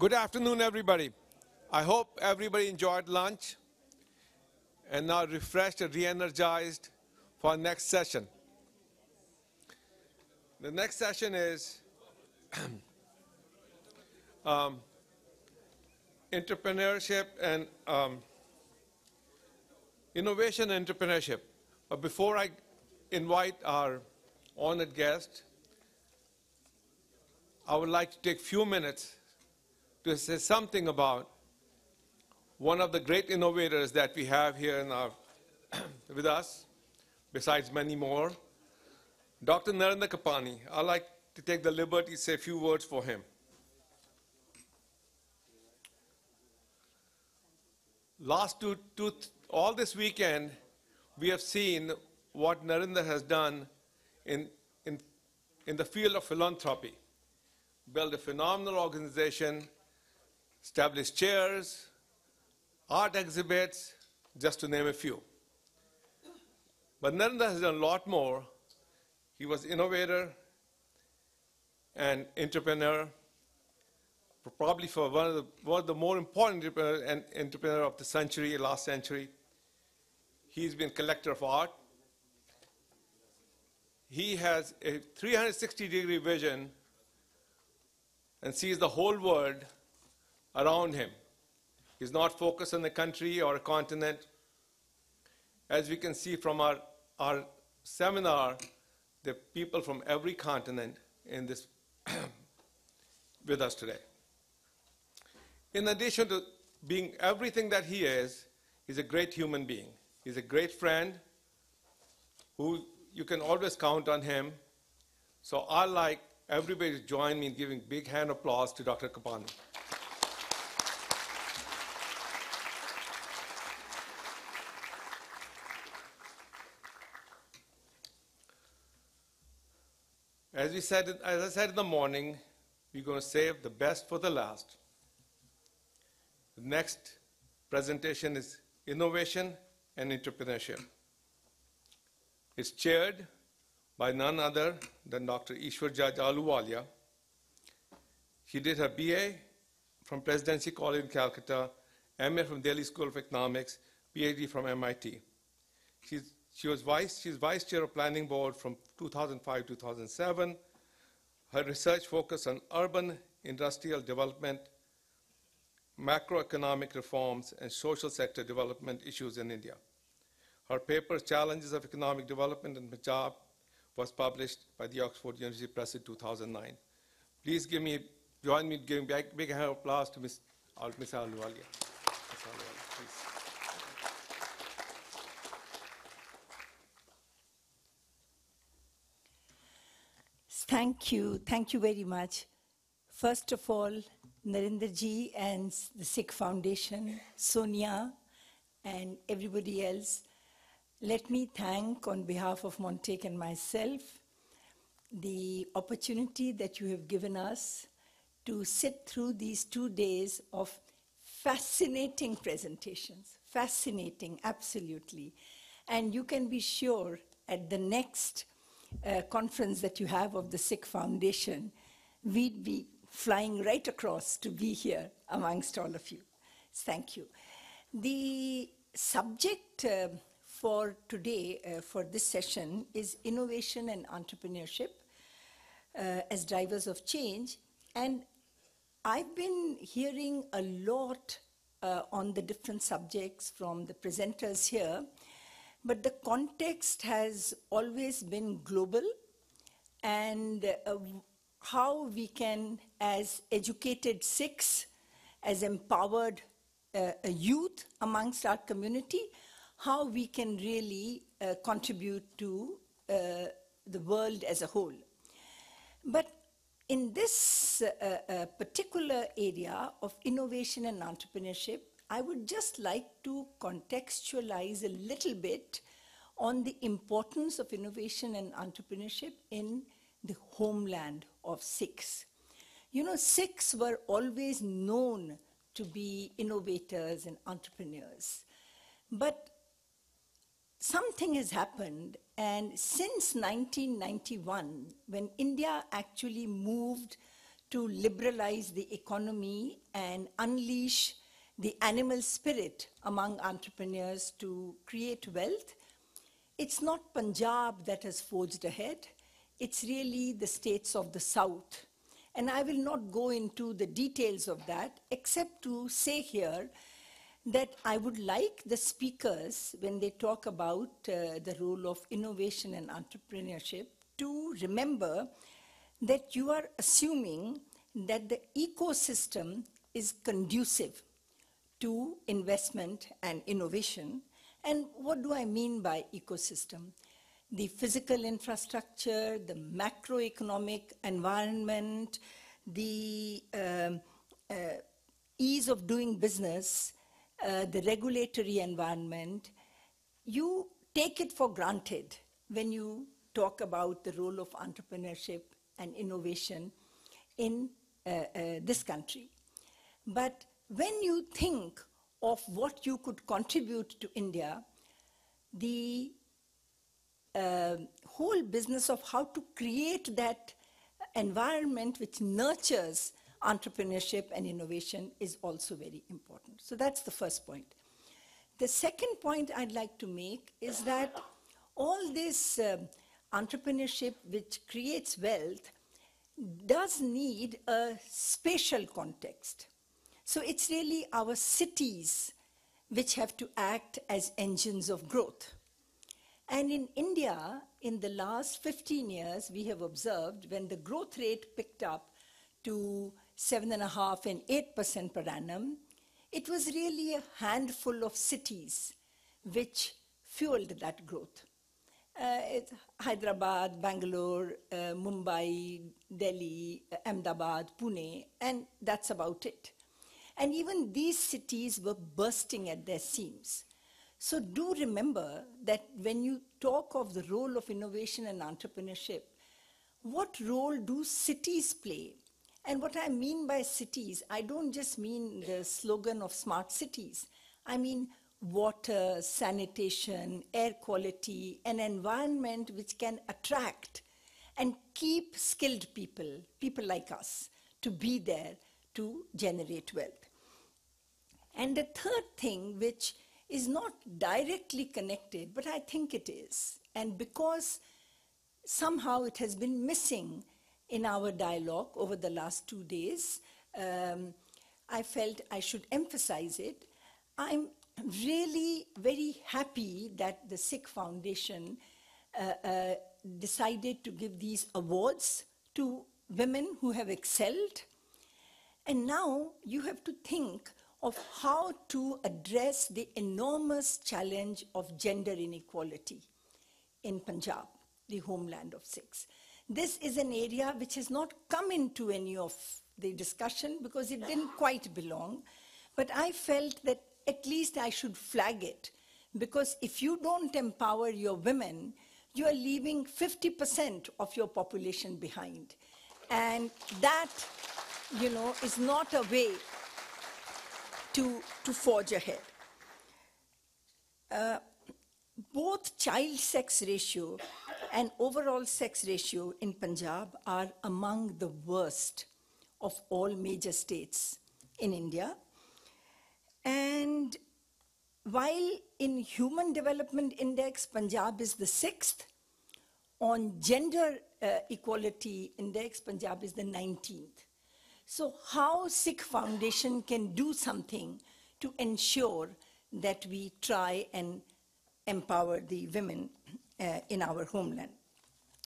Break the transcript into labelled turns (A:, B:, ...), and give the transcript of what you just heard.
A: Good afternoon, everybody. I hope everybody enjoyed lunch and now refreshed and re-energized for our next session. The next session is entrepreneurship and innovation and entrepreneurship. But before I invite our honored guest, I would like to take a few minutes to say something about one of the great innovators that we have here in our with us, besides many more, Dr. Narendra Kapani. I'd like to take the liberty to say a few words for him. All this weekend, we have seen what Narendra has done in the field of philanthropy. Built a phenomenal organization, established chairs, art exhibits, just to name a few. But Narendra has done a lot more. He was innovator and entrepreneur, probably for one of the more important entrepreneur of the century, last century. He's been collector of art. He has a 360-degree vision and sees the whole world around him. He's not focused on a country or a continent. As we can see from our seminar, there are people from every continent in this with us today. In addition to being everything that he is, he's a great human being. He's a great friend who you can always count on him. So I'd like everybody to join me in giving big hand applause to Dr. Kapani. As I said in the morning, we're going to save the best for the last. The next presentation is Innovation and Entrepreneurship. It's chaired by none other than Dr. Ishwarjaj Ahluwalia. She did her BA from Presidency College in Calcutta, MA from Delhi School of Economics, PhD from MIT. She's vice chair of planning board from 2005-2007. Her research focused on urban industrial development, macroeconomic reforms, and social sector development issues in India. Her paper, Challenges of Economic Development in Punjab, was published by the Oxford University Press in 2009. Please join me in giving big hand of applause to Ms. Ahluwalia.
B: Thank you very much. First of all, Narendra ji and the Sikh Foundation, Sonia, and everybody else, let me thank on behalf of Montek and myself the opportunity that you have given us to sit through these 2 days of fascinating presentations. Fascinating, absolutely. And you can be sure at the next conference that you have of the Sikh Foundation, we'd be flying right across to be here amongst all of you. Thank you. The subject for today, for this session, is innovation and entrepreneurship as drivers of change. And I've been hearing a lot on the different subjects from the presenters here, but the context has always been global, and how we can, as educated Sikhs, as empowered youth amongst our community, how we can really contribute to the world as a whole. But in this particular area of innovation and entrepreneurship, I would just like to contextualize a little bit on the importance of innovation and entrepreneurship in the homeland of Sikhs. You know, Sikhs were always known to be innovators and entrepreneurs. But something has happened, and since 1991, when India actually moved to liberalize the economy and unleash the animal spirit among entrepreneurs to create wealth. It's not Punjab that has forged ahead. It's really the states of the South. And I will not go into the details of that, except to say here that I would like the speakers, when they talk about the role of innovation and entrepreneurship, to remember that you are assuming that the ecosystem is conducive to investment and innovation. And what do I mean by ecosystem? The physical infrastructure, the macroeconomic environment, the ease of doing business, the regulatory environment. You take it for granted when you talk about the role of entrepreneurship and innovation in this country. But when you think of what you could contribute to India, the whole business of how to create that environment which nurtures entrepreneurship and innovation is also very important. So that's the first point. The second point I'd like to make is that all this entrepreneurship which creates wealth does need a spatial context. So it's really our cities which have to act as engines of growth. And in India, in the last 15 years, we have observed when the growth rate picked up to 7.5% and 8% per annum, it was really a handful of cities which fueled that growth. It's Hyderabad, Bangalore, Mumbai, Delhi, Ahmedabad, Pune, and that's about it. And even these cities were bursting at their seams. So do remember that when you talk of the role of innovation and entrepreneurship, what role do cities play? And what I mean by cities, I don't just mean the slogan of smart cities. I mean water, sanitation, air quality, an environment which can attract and keep skilled people, people like us, to be there to generate wealth. And the third thing, which is not directly connected, but I think it is, and because somehow it has been missing in our dialogue over the last 2 days, I felt I should emphasize it. I'm really very happy that the Sikh Foundation decided to give these awards to women who have excelled. And now you have to think of how to address the enormous challenge of gender inequality in Punjab, the homeland of Sikhs. This is an area which has not come into any of the discussion because it didn't quite belong, but I felt that at least I should flag it, because if you don't empower your women, you are leaving 50% of your population behind. And that, you know, is not a way to forge ahead. Both child sex ratio and overall sex ratio in Punjab are among the worst of all major states in India. And while in Human Development Index, Punjab is the 6th, on Gender Equality Index, Punjab is the 19th. So how Sikh Foundation can do something to ensure that we try and empower the women in our homeland?